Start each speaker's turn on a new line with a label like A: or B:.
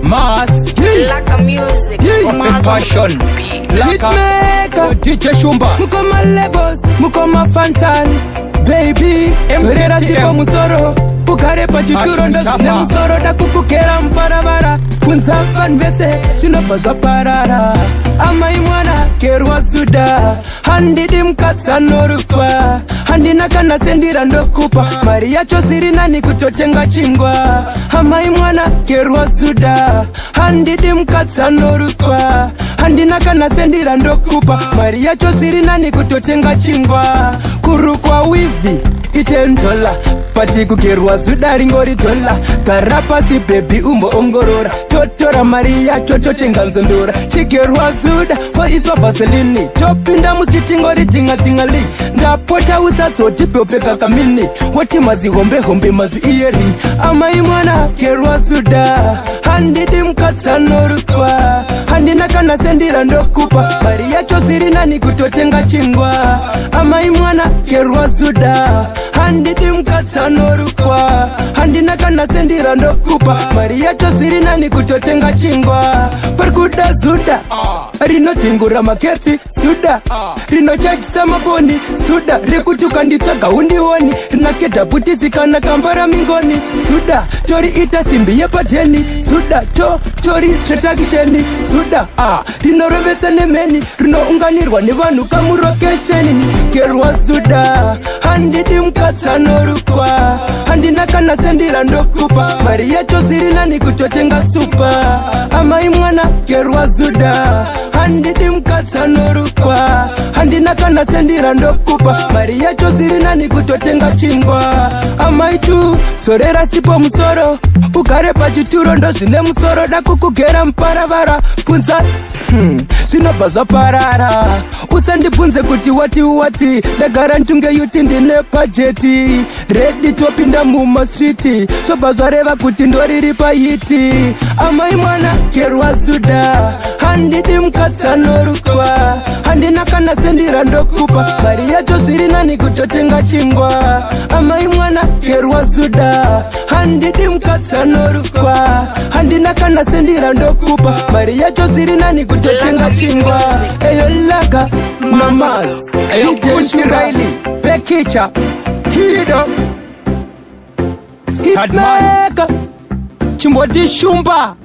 A: Mass
B: Laka music
A: Mass fashion Laka DJ Shumba
C: Mukoma levels, mukoma fantan Baby, Ferera sipo musoro Ukare pachituro ndo shine musoro Da kukukera mparabara Kunza fan vese, shino paswa parara Ama imwana, kerwa suda Handidi mkatsa norukwa Handi nakana sendira ndokupa Maria chosiri nani kutotenga chingwa Ama imwana, kerwa suda Handidi mkatsa norukwa Handi nakana sendira ndokupa Maria chosiri nani kutotenga chingwa Kurukwa wivi $10 Pati kukerwa suda ringori $. Karapasi baby umbo ongorora Totora Maria chototenga nzondora Chikerwa suda ho iswa vaselini Chopinda musitingori tinga tingali Ndapota usazoti popeka kamini Wati mazi hombe mazi earring Ama imwana kerwa suda Handidi mkatsa norukwa Handi nakana sendira ndokupa Maria chosiri nani kutotenga chingwa Ama imwana kerwa suda Handidi mkatsa norukwa Handi nakana sendira ndokupa Maria chosiri nani kutotenga chingwa Parkuda suda Rino tingura maketi suda Rino chakisa maboni suda Rikutuka ndichaka undiwoni Rinaketa putisika kambara mingoni suda Tori ita simbi ya pateni suda Tori stretakisheni suda Rino rovesa nemeni Rino unganirwa ni vanu kamurokesheni Kerwa suda Handidi mkatsa norukwa Handi nakana sendira ndokupa Maria chosiri nani kutotenga supa Ama imwana kerwa suda Handidi mkatsa norukwa Handi nakana sendira ndokupa Maria chosiri nani kutotenga chingwa Ama itu sorera sipo musoro Ukare pachituro ndo zine musoro Da kukugera mparavara Punza Zino bazwa parara Usandipunze kuti wati Dagara ntunge yuti ndine pajeti Ready topinda muma streeti So bazwa reva kuti ndoriri pa hiti Ama imwana kerwa suda Handidi mkatsa norukwa Handi nakana sendira ndokupa Maria chosiri nani kutotenga chingwa Ama imwana kerwa suda Handidi mkatsa norukwa Handi nakana sendira ndokupa Maria chosiri nani kutotenga chingwa Eyo laka Mamas
A: Eyo Kunti Riley Pekicha Kido
C: Skidmaker
A: Chimboti Shumba